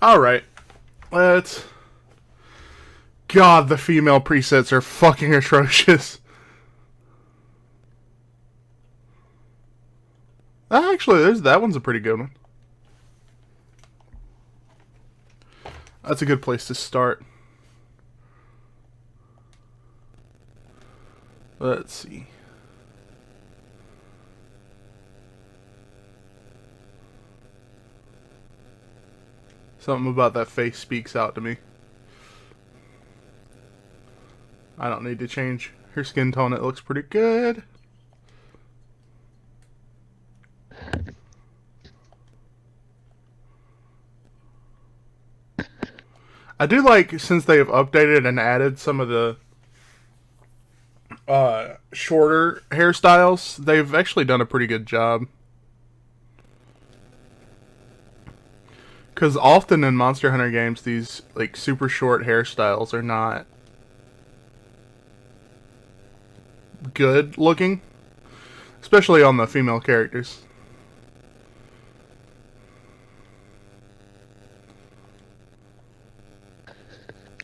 Alright, let's... God, the female presets are fucking atrocious. Actually, that one's a pretty good one. That's a good place to start. Let's see. Something about that face speaks out to me. I don't need to change her skin tone. It looks pretty good. I do like, since they've updated and added some of the shorter hairstyles, they've actually done a pretty good job. Because often in Monster Hunter games, these like super short hairstyles are not good looking, especially on the female characters.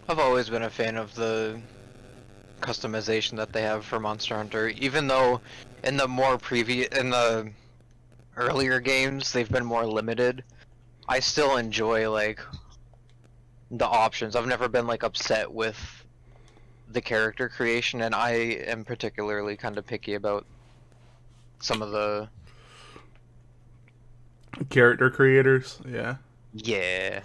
I've always been a fan of the customization that they have for Monster Hunter, even though in the earlier games they've been more limited. I still enjoy like the options. I've never been like upset with the character creation, and I am particularly kind of picky about some of the Character creators, yeah. yeah.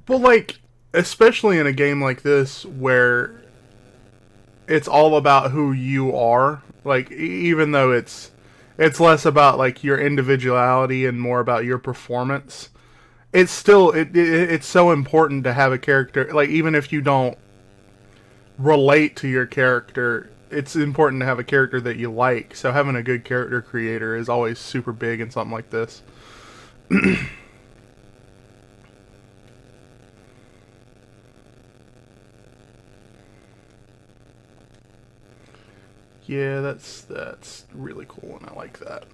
Well, like, especially in a game like this where it's all about who you are, like, even though it's less about like your individuality and more about your performance, it's still it's so important to have a character, like, even if you don't relate to your character, it's important to have a character that you like. So having a good character creator is always super big in something like this. Yeah, that's really cool, and I like that.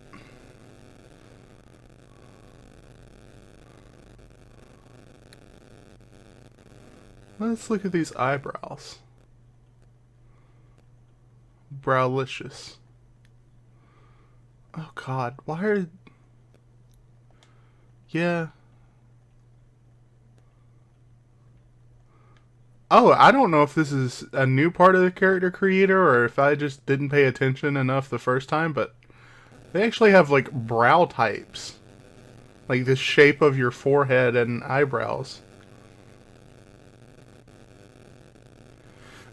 Let's look at these eyebrows. Browlicious. Oh God, why are... Yeah. Oh, I don't know if this is a new part of the character creator or if I just didn't pay attention enough the first time, but they actually have like brow types. Like the shape of your forehead and eyebrows.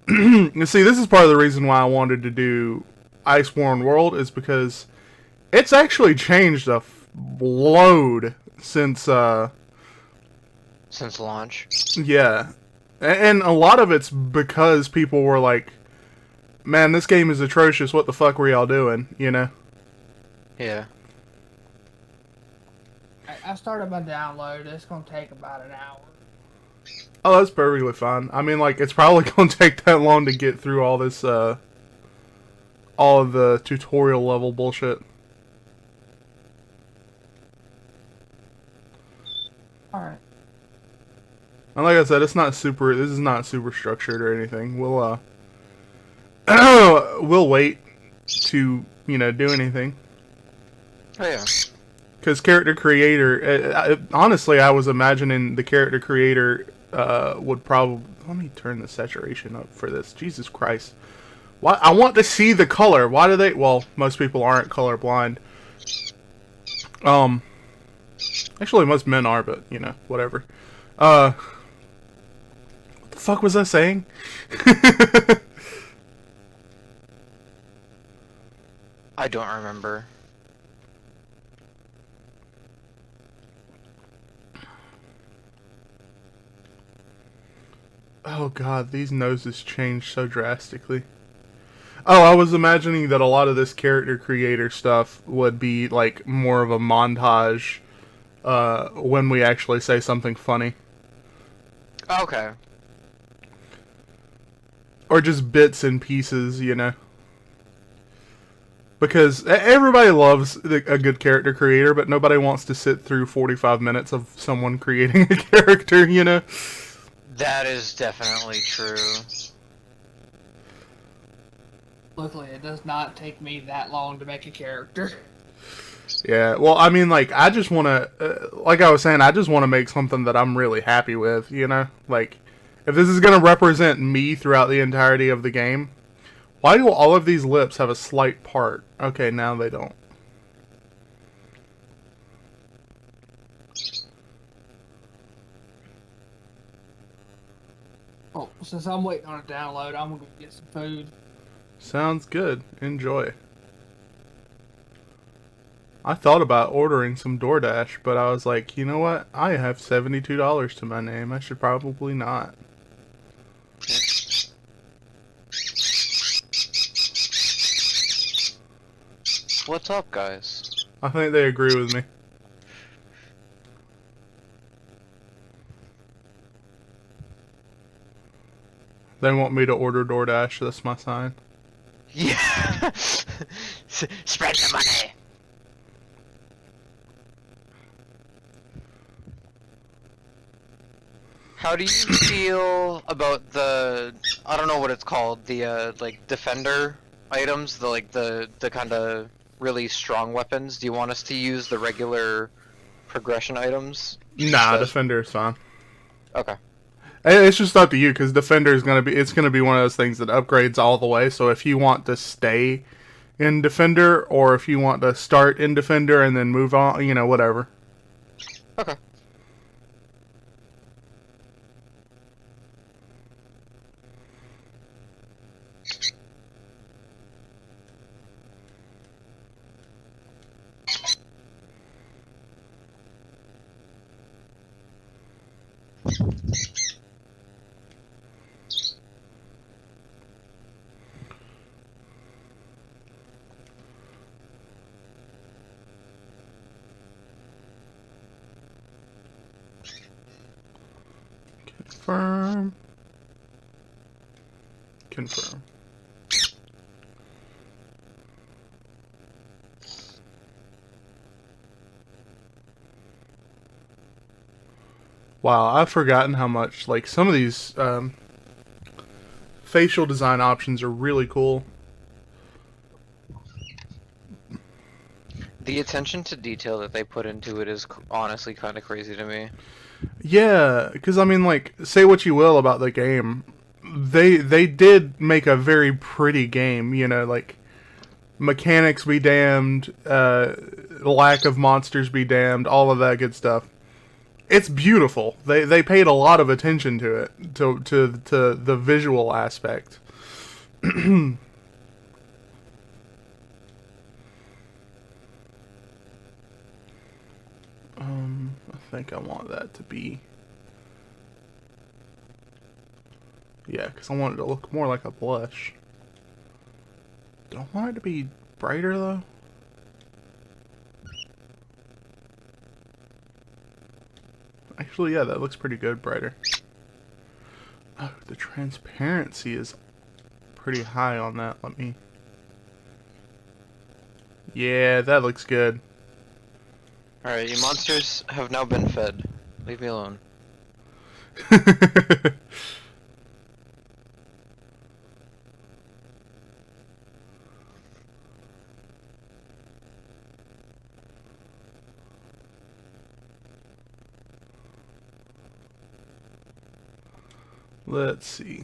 You see, this is part of the reason why I wanted to do Iceborne World, is because it's actually changed a load Since launch. yeah. And a lot of it's because people were like, man, this game is atrocious. What the fuck were y'all doing? You know? Yeah. I started my download. It's gonna take about an hour. Oh, that's perfectly fine. I mean, like, it's probably gonna take that long to get through all this, all of the tutorial level bullshit. All right. And like I said, it's not super. This is not super structured or anything. We'll we'll wait to do anything. Oh yeah. Because character creator, honestly, I was imagining the character creator would probably. Let me turn the saturation up for this. Jesus Christ! Why? I want to see the color. Why do they? Well, most people aren't colorblind. Um, actually, most men are, but whatever. What the fuck was I saying? I don't remember. Oh God, these noses changed so drastically. Oh, I was imagining that a lot of this character creator stuff would be like more of a montage when we actually say something funny. Okay. Or just bits and pieces, Because everybody loves a good character creator, but nobody wants to sit through 45 minutes of someone creating a character, you know? That is definitely true. Luckily, it does not take me that long to make a character. Yeah, well, I mean, like, I just want to, like I was saying, I just want to make something that I'm really happy with, you know? Like, if this is going to represent me throughout the entirety of the game, why do all of these lips have a slight part? Okay, now they don't. Oh, since I'm waiting on a download, I'm gonna go get some food. Sounds good. Enjoy. I thought about ordering some DoorDash, but I was like, you know what? I have $72 to my name. I should probably not. What's up, guys? I think they agree with me. They want me to order DoorDash. That's my sign. Yeah. Spread the money. How do you feel about the, I don't know what it's called, the like defender items, the kind of really strong weapons? Do you want us to use the regular progression items? Nah, So- Defender is fine. Okay. It's just up to you, because Defender is it's gonna be one of those things that upgrades all the way. So if you want to stay in Defender, or if you want to start in Defender and then move on, you know, whatever. Okay. Confirm. Confirm. Wow, I've forgotten how much, like, some of these facial design options are really cool. The attention to detail that they put into it is honestly kind of crazy to me. Yeah, because I mean, like, say what you will about the game, they did make a very pretty game. You know, like, mechanics be damned, lack of monsters be damned, all of that good stuff. It's beautiful. They paid a lot of attention to it, to the visual aspect. I think I want that to be... Yeah, because I want it to look more like a blush. Don't want it to be brighter, though. Actually, yeah, that looks pretty good, brighter. Oh, the transparency is pretty high on that. Let me... Yeah, that looks good. Alright, you monsters have now been fed. Leave me alone. Let's see.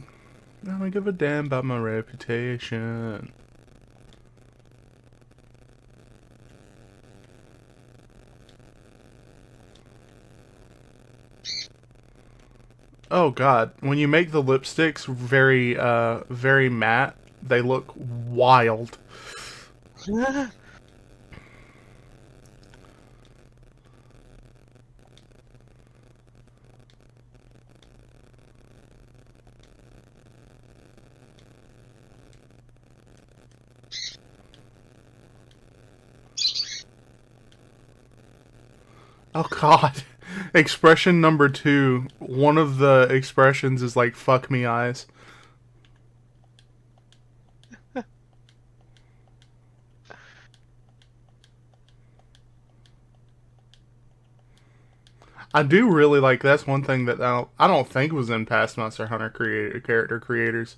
I don't give a damn about my reputation. Oh god, when you make the lipsticks very matte, they look wild. Oh god. Expression number 2. One of the expressions is like, fuck me eyes. I do really like that's one thing that I don't think was in past Monster Hunter character creators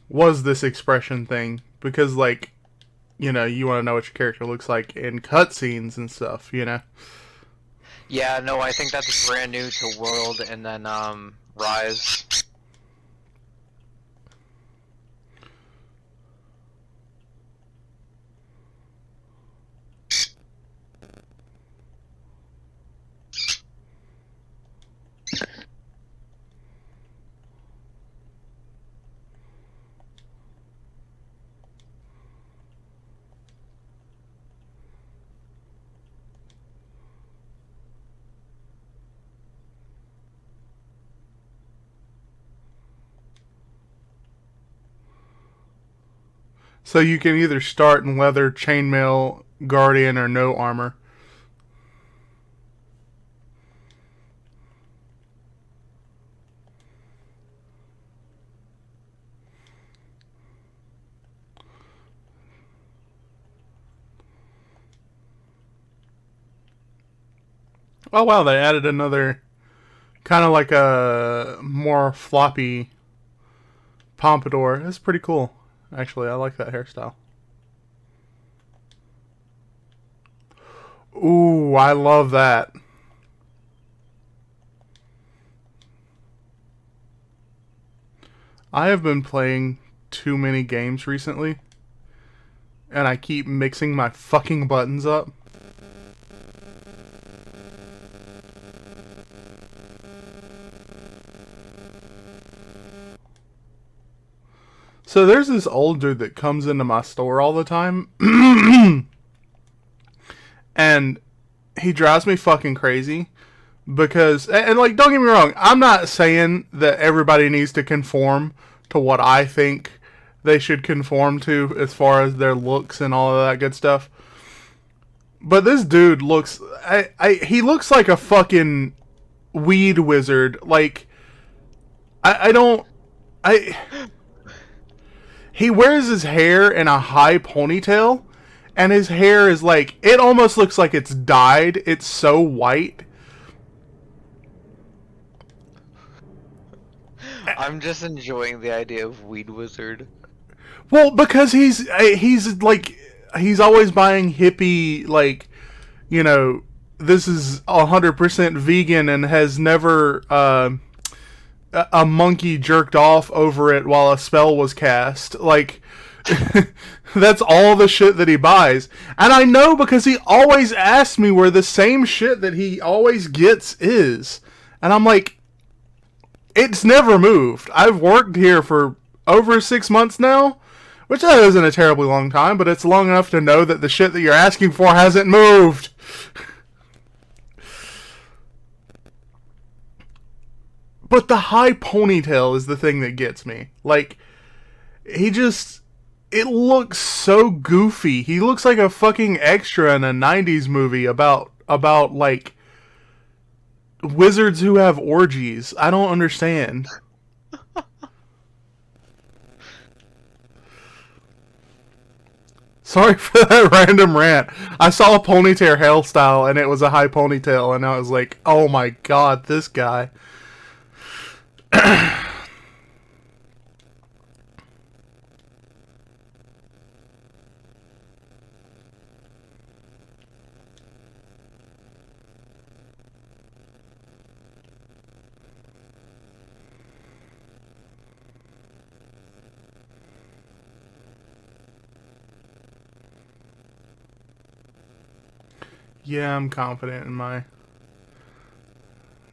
was this expression thing because like you want to know what your character looks like in cutscenes and stuff. Yeah, no, I think that's brand new to World and then Rise. So you can either start in leather, chainmail, guardian, or no armor. Oh wow, they added another kind of like a more floppy pompadour. That's pretty cool. Actually, I like that hairstyle. Ooh, I love that. I have been playing too many games recently, and I keep mixing my fucking buttons up. So there's this old dude that comes into my store all the time, and he drives me fucking crazy because, and like, don't get me wrong, I'm not saying that everybody needs to conform to what I think they should conform to as far as their looks and all of that good stuff. But this dude looks, he looks like a fucking weed wizard. Like, I don't, I, he wears his hair in a high ponytail, and his hair is like, it almost looks like it's dyed. It's so white. I'm just enjoying the idea of Weed Wizard. Well, because he's like he's always buying hippie like this is 100% vegan and has never a monkey jerked off over it while a spell was cast. Like that's all the shit that he buys, and I know because he always asks me where the same shit that he always gets is, and I'm like, it's never moved. I've worked here for over 6 months now, which that isn't a terribly long time, but it's long enough to know that the shit that you're asking for hasn't moved. But the high ponytail is the thing that gets me. Like, he just... It looks so goofy. He looks like a fucking extra in a 90s movie about like, wizards who have orgies. I don't understand. Sorry for that random rant. I saw a ponytail hairstyle and it was a high ponytail, and I was like, oh my god, this guy. Yeah, I'm confident in my...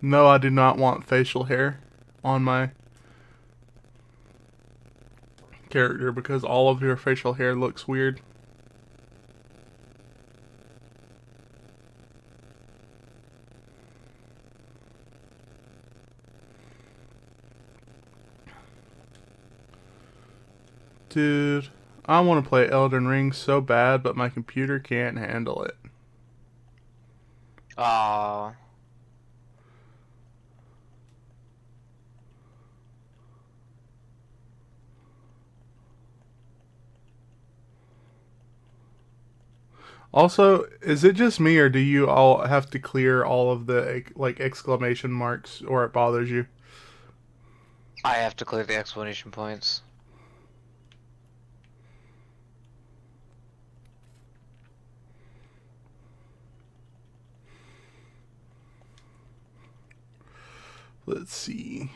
No, I do not want facial hair on my character because all of your facial hair looks weird. Dude, I want to play Elden Ring so bad, but my computer can't handle it. Aww. Also, is it just me, or do you all have to clear all of the like exclamation marks, or it bothers you? I have to clear the explanation points. Let's see.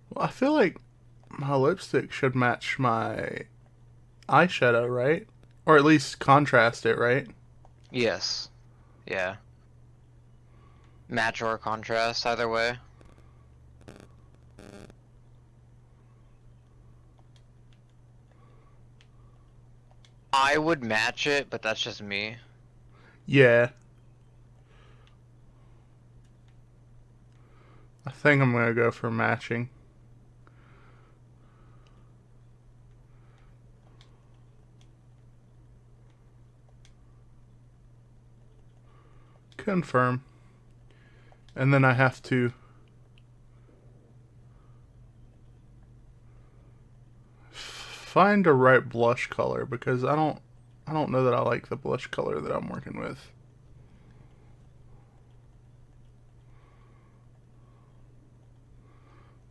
Well, I feel like my lipstick should match my eyeshadow, right? Or at least contrast it, right? Yes. Yeah. Match or contrast, either way. I would match it, but that's just me. Yeah. I think I'm gonna go for matching. Confirm. And then I have to find a right blush color because I don't know that I like the blush color that I'm working with.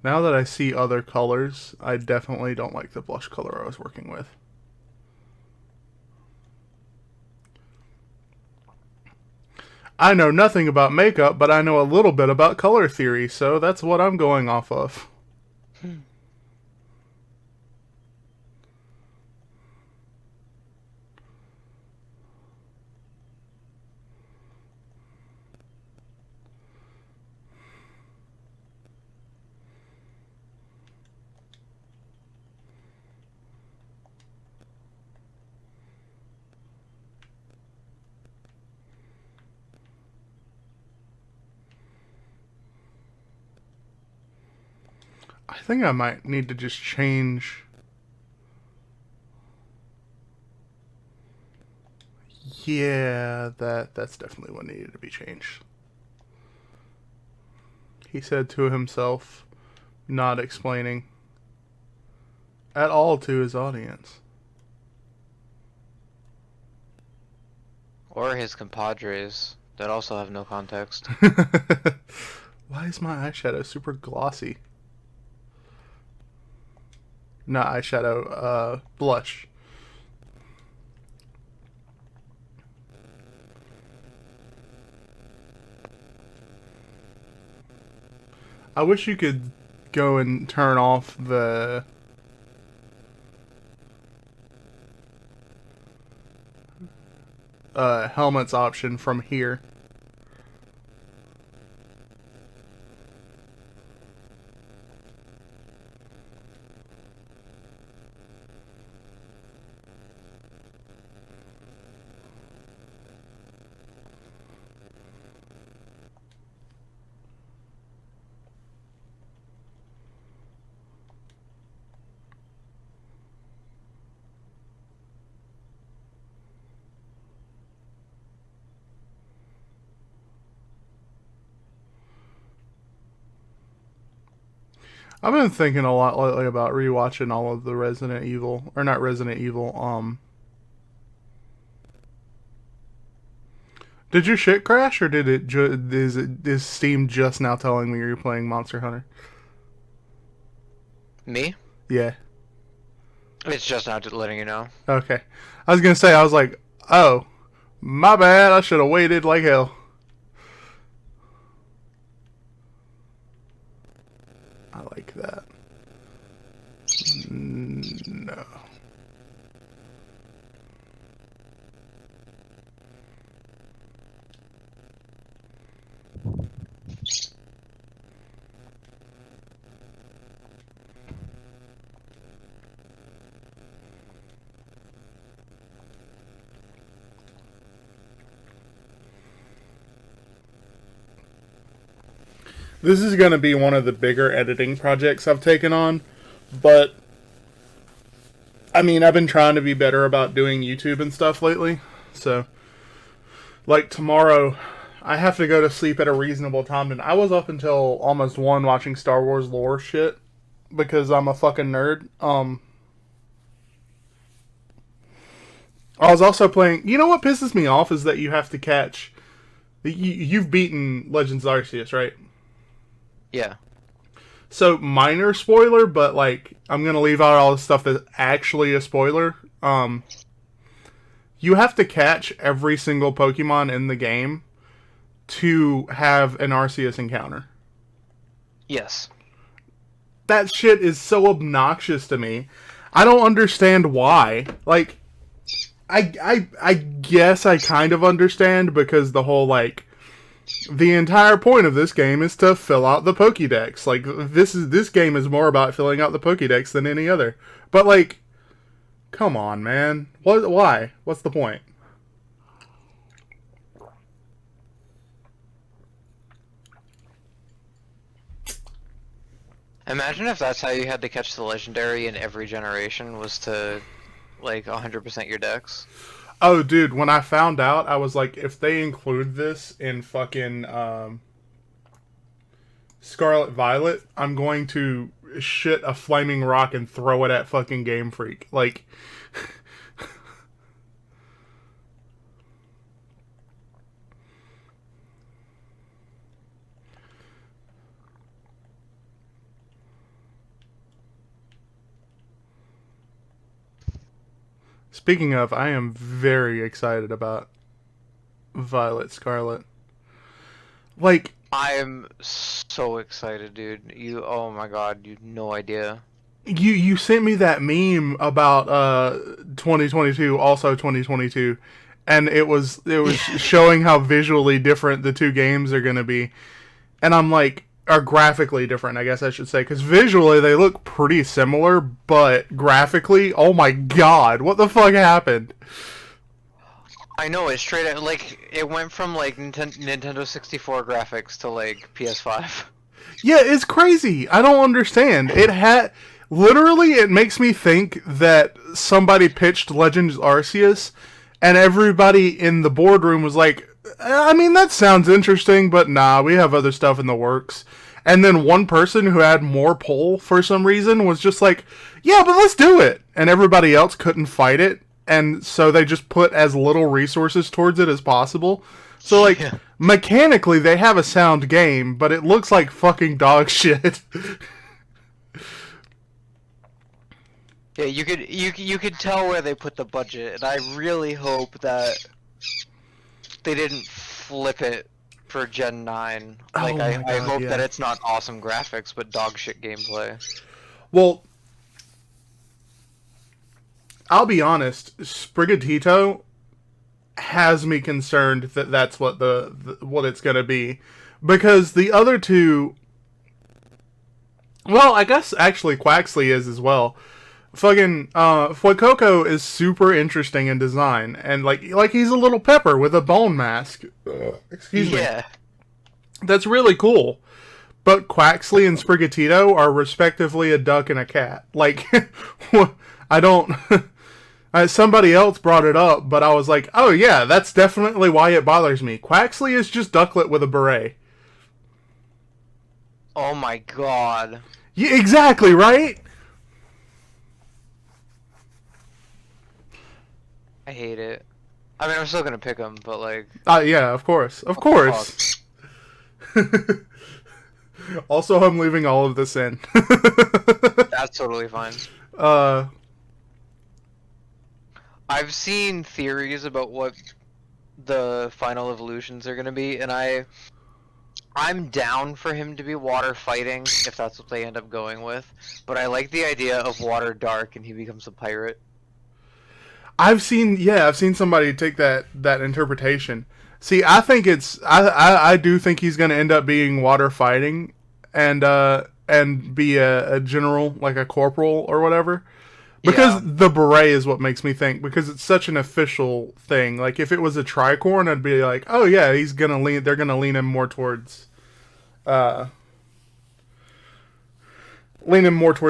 Now that I see other colors, I definitely don't like the blush color I was working with. I know nothing about makeup, but I know a little bit about color theory, so that's what I'm going off of. I think I might need to just change. Yeah, that's definitely what needed to be changed. He said to himself, not explaining at all to his audience. Or his compadres that also have no context. Why is my eyeshadow super glossy? Not eyeshadow, blush. I wish you could go and turn off the helmets option from here. I've been thinking a lot lately about rewatching all of the Resident Evil, or not Resident Evil. Did your shit crash, or did is Steam just now telling me you're playing Monster Hunter? Me? Yeah. It's just not letting you know. Okay. I was gonna say, I was like, oh, my bad. I should have waited like hell. I like that. No. This is going to be one of the bigger editing projects I've taken on, but I mean, I've been trying to be better about doing YouTube and stuff lately. So, like tomorrow, I have to go to sleep at a reasonable time, and I was up until almost 1 watching Star Wars lore shit because I'm a fucking nerd. I was also playing. You know what pisses me off is that you have to catch. You've beaten Legends Arceus, right? Yeah. So minor spoiler, but like I'm gonna leave out all the stuff that's actually a spoiler. You have to catch every single Pokemon in the game to have an Arceus encounter. Yes. That shit is so obnoxious to me. I don't understand why. Like, I guess I kind of understand because the whole like the entire point of this game is to fill out the Pokédex. Like this game is more about filling out the Pokédex than any other. But like, come on, man. Why? What's the point? Imagine if that's how you had to catch the legendary in every generation, was to like 100% your dex. Oh, dude, when I found out, I was like, if they include this in fucking Scarlet Violet, I'm going to shit a flaming rock and throw it at fucking Game Freak. Like, speaking of, I am very excited about Violet Scarlet. Like, I'm so excited, dude. Oh my god, you have no idea. you sent me that meme about 2022, also 2022, and it was showing how visually different the two games are going to be. And I'm like, are graphically different, I guess I should say, because visually they look pretty similar, but graphically, oh my god, what the fuck happened? I know, it's straight out, like, it went from, like, Nintendo 64 graphics to, like, PS5. Yeah, it's crazy. I don't understand. Literally, it makes me think that somebody pitched Legends Arceus, and everybody in the boardroom was like, I mean, that sounds interesting, but nah, we have other stuff in the works. And then one person who had more pull for some reason was just like, yeah, but let's do it. And everybody else couldn't fight it. And so they just put as little resources towards it as possible. So, like, Yeah. Mechanically, they have a sound game, but it looks like fucking dog shit. Yeah, you could tell where they put the budget, and I really hope that they didn't flip it for Gen 9. Like, Oh my I God, hope yeah. that it's not awesome graphics, but dog shit gameplay. Well, I'll be honest, Sprigatito has me concerned that that's what what it's going to be. Because the other two... Well, I guess actually Quaxley is as well. Fucking Fuecoco is super interesting in design, and like he's a little pepper with a bone mask. Excuse me. Yeah. That's really cool. But Quaxley and Sprigatito are respectively a duck and a cat. Like, I don't... somebody else brought it up, but I was like, oh yeah, that's definitely why it bothers me. Quaxley is just Ducklet with a beret. Oh my god. Yeah, exactly, right? I hate it. I mean, I'm still gonna pick him, but like... Yeah, of course. Of course. Also, I'm leaving all of this in. That's totally fine. I've seen theories about what the final evolutions are gonna be, and I'm down for him to be water fighting, if that's what they end up going with. But I like the idea of water dark and he becomes a pirate. I've seen somebody take that interpretation. See, I think I do think he's going to end up being water fighting and be a general, like a corporal or whatever. Because Yeah. the beret is what makes me think, because it's such an official thing. Like, if it was a tricorn, I'd be like, oh yeah, they're gonna lean him more towards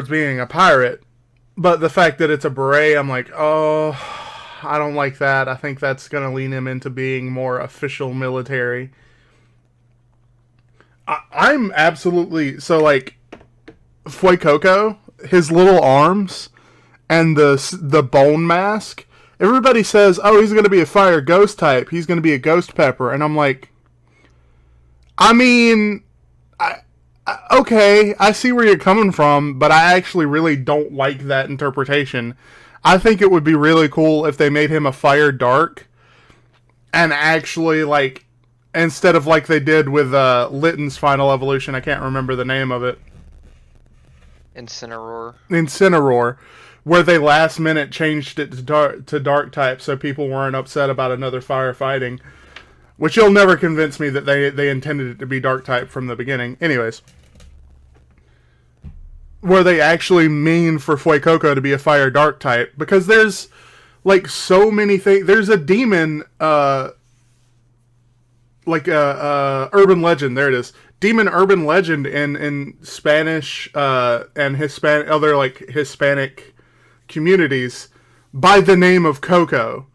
being a pirate. But the fact that it's a beret, I'm like, oh, I don't like that. I think that's gonna lean him into being more official military. I'm absolutely... So, like, Fuecoco, his little arms... and the bone mask, everybody says, oh, he's going to be a fire ghost type. He's going to be a ghost pepper. And I'm like, I mean, okay, I see where you're coming from, but I actually really don't like that interpretation. I think it would be really cool if they made him a fire dark and actually, like, instead of like they did with Litten's final evolution, I can't remember the name of it. Incineroar, where they last minute changed it to dark type so people weren't upset about another fire fighting. Which you'll never convince me that they intended it to be dark type from the beginning. Anyways. Where they actually mean for Fuecoco to be a fire dark type. Because there's, like, so many things. There's a demon, urban legend. There it is. Demon urban legend in Spanish and other, like, Hispanic communities by the name of Coco.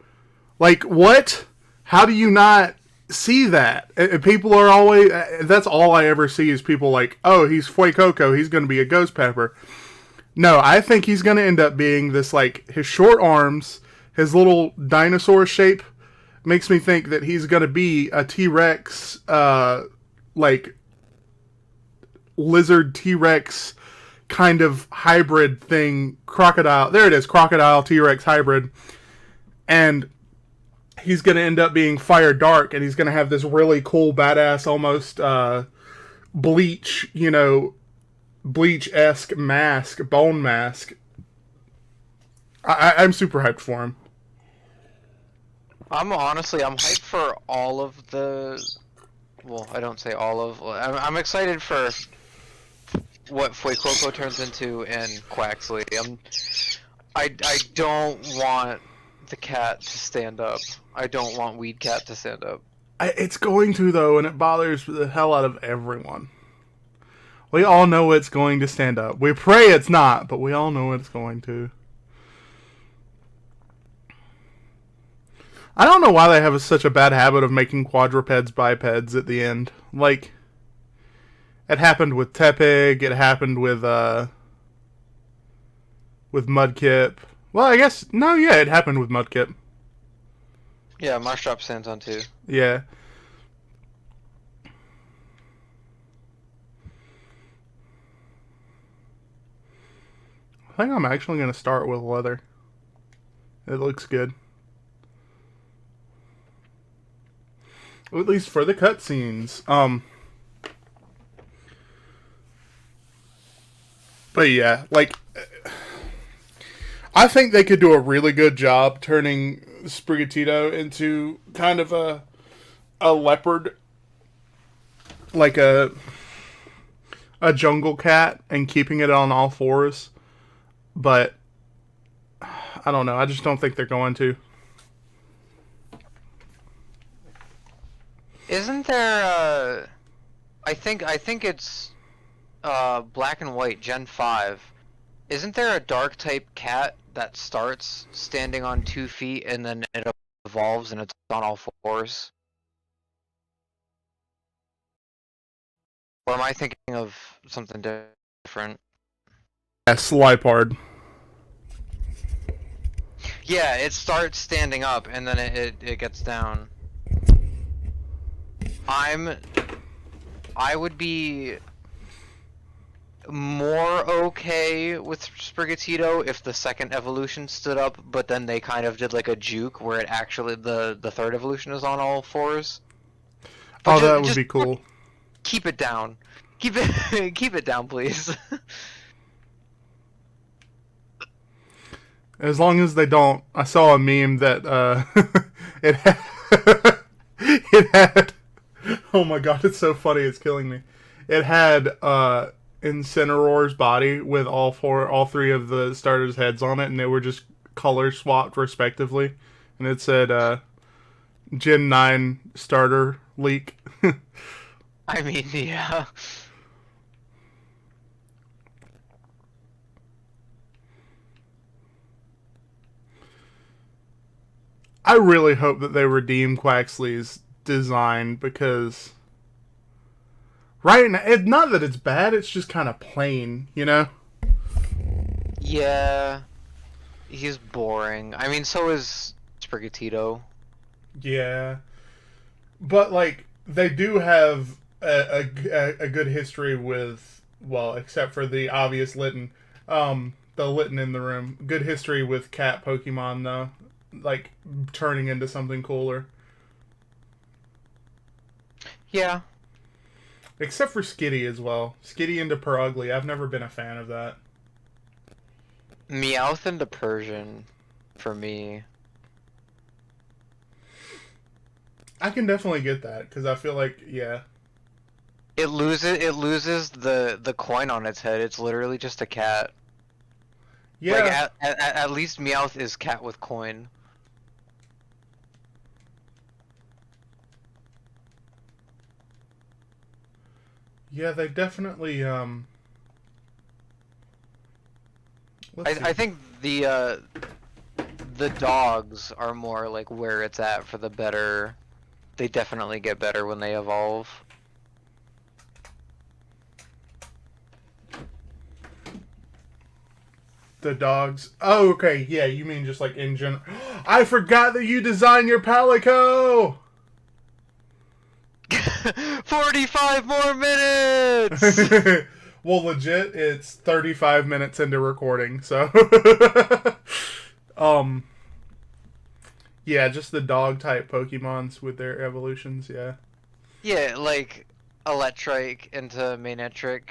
Like, what? How do you not see that? People are always... That's all I ever see is people like, oh, he's Fuecoco, he's going to be a ghost pepper. No, I think he's going to end up being this, like, his short arms, his little dinosaur shape makes me think that he's going to be a T-Rex, like, lizard T-Rex kind of hybrid thing. Crocodile. There it is. Crocodile T-Rex hybrid. And he's going to end up being fire dark, and he's going to have this really cool, badass, almost Bleach, Bleach-esque mask, bone mask. I'm super hyped for him. I'm hyped for all of the... Well, I don't say all of... I'm excited for what Fuecoco turns into and Quaxley. I don't want the cat to stand up. I don't want Weed Cat to stand up. It's going to, though, and it bothers the hell out of everyone. We all know it's going to stand up. We pray it's not, but we all know it's going to. I don't know why they have such a bad habit of making quadrupeds bipeds at the end. Like, it happened with Tepig, it happened with Mudkip. Well, I guess, no, yeah, it happened with Mudkip. Yeah, Marshtrap stands on too. Yeah. I think I'm actually going to start with leather. It looks good. At least for the cutscenes. But yeah, like, I think they could do a really good job turning Sprigatito into kind of a leopard, like a jungle cat, and keeping it on all fours. But I don't know. I just don't think they're going to. Isn't there? I think it's Black and White Gen 5. Isn't there a dark type cat that starts standing on 2 feet and then it evolves and it's on all fours? Or am I thinking of something different? Yes, Lipard. Yeah, it starts standing up and then it gets down. I would be more okay with Sprigatito if the second evolution stood up, but then they kind of did like a juke where it actually the third evolution is on all fours. But that would be cool. Keep it down. Keep it down, please. As long as they don't. I saw a meme that it had. Oh my god, it's so funny. It's killing me. It had Incineroar's body with all three of the starters' heads on it, and they were just color swapped respectively. And it said Gen 9 starter leak. I mean, yeah. I really hope that they redeem Quaxly's design, because right now, not that it's bad, it's just kind of plain, you know? Yeah. He's boring. I mean, so is Sprigatito. Yeah. But, like, they do have a good history with, well, except for the obvious Litten, the Litten in the room. Good history with cat Pokemon, though. Like, turning into something cooler. Yeah. Except for Skitty as well. Skitty into Perugly. I've never been a fan of that. Meowth into Persian, for me. I can definitely get that, because I feel like, yeah. It loses the coin on its head. It's literally just a cat. Yeah. Like at least Meowth is cat with coin. Yeah, they definitely, let's see. I think the dogs are more like where it's at for the better. They definitely get better when they evolve. The dogs. Oh, okay. Yeah, you mean just like in general. I forgot that you designed your Palico! 45 more minutes! Well, legit, it's 35 minutes into recording, so. Yeah, just the dog type Pokemons with their evolutions, yeah. Yeah, like Electrike into Manectric,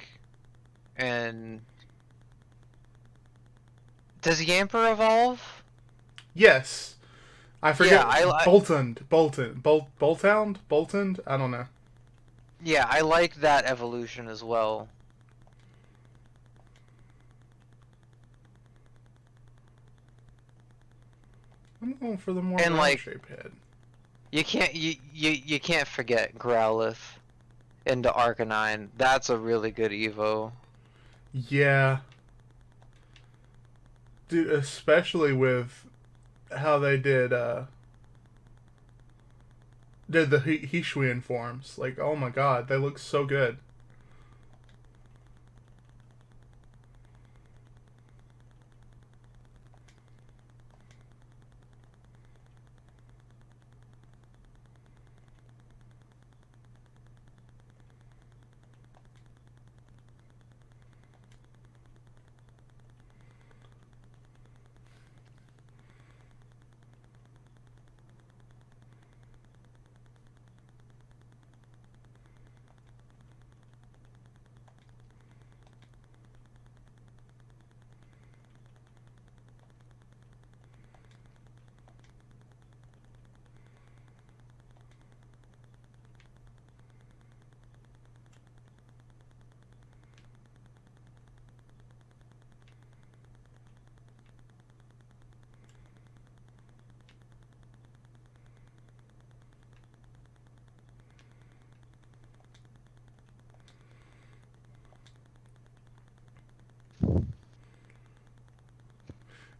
and does Yamper evolve? Yes. I forget. Yeah, I Boltund? I don't know. Yeah, I like that evolution as well. I'm going for the more And, like, shaped head. You can't forget Growlithe into Arcanine. That's a really good Evo. Yeah. Dude, especially with how they did the Hisuian forms. Like, oh my god, they look so good.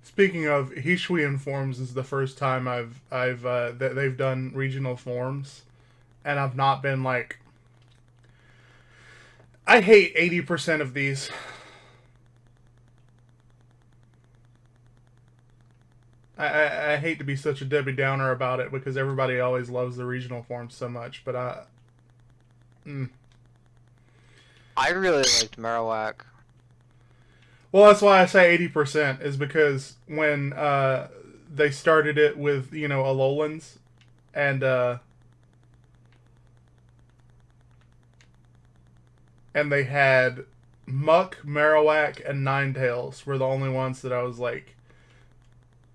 Speaking of, Hisuian forms is the first time that they've done regional forms, and I've not been like, I hate 80% of these. I hate to be such a Debbie Downer about it because everybody always loves the regional forms so much, but I really liked Marowak. Well, that's why I say 80% is because when they started it with, Alolans and they had Muck, Marowak, and Ninetales were the only ones that I was like,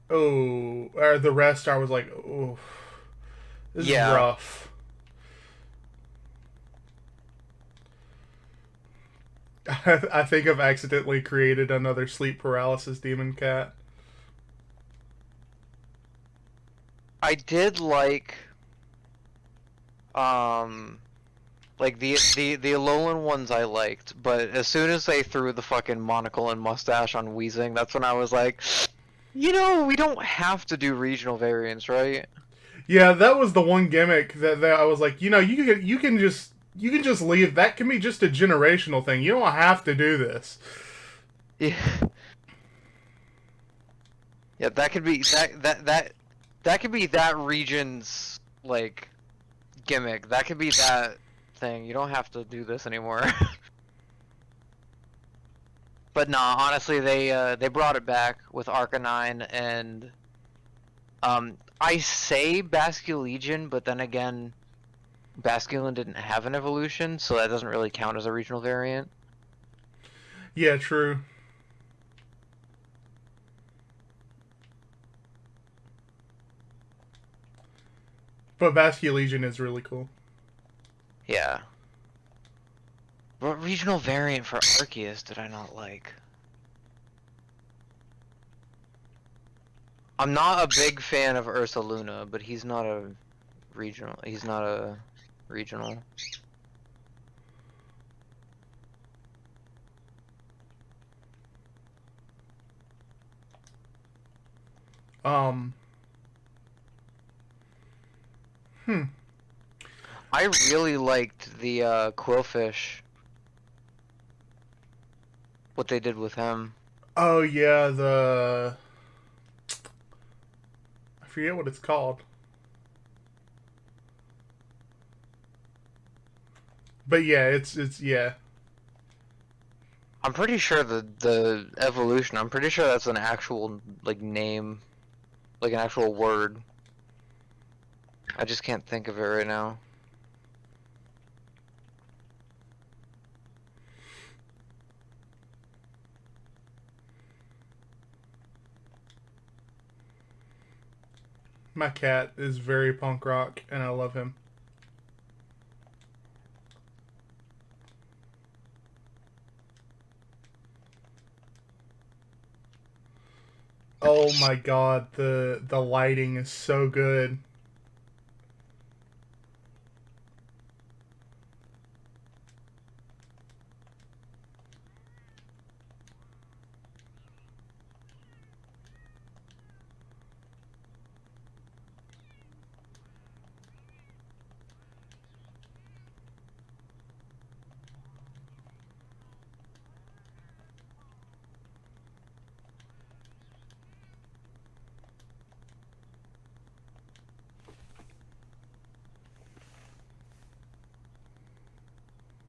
oh, or the rest I was like, oh, this is rough. I think I've accidentally created another sleep paralysis demon cat. I did like the Alolan ones I liked, but as soon as they threw the fucking monocle and mustache on Weezing, that's when I was like, we don't have to do regional variants, right? Yeah, that was the one gimmick that I was like, you can just leave. That can be just a generational thing. You don't have to do this. Yeah. Yeah, that could be that That could be that region's like gimmick. That could be that thing. You don't have to do this anymore. But nah, honestly, they brought it back with Arcanine and I say Basculegion, but then again, Basculin didn't have an evolution, so that doesn't really count as a regional variant. Yeah, true. But Basculegion is really cool. Yeah. What regional variant for Arceus did I not like? I'm not a big fan of Ursaluna, but he's not a regional. He's not a regional. Um. Hmm. I really liked the Quillfish. What they did with him. Oh yeah, I forget what it's called. But yeah, it's yeah. I'm pretty sure the evolution. I'm pretty sure that's an actual like name, like an actual word. I just can't think of it right now. My cat is very punk rock, and I love him. Oh my god, the lighting is so good.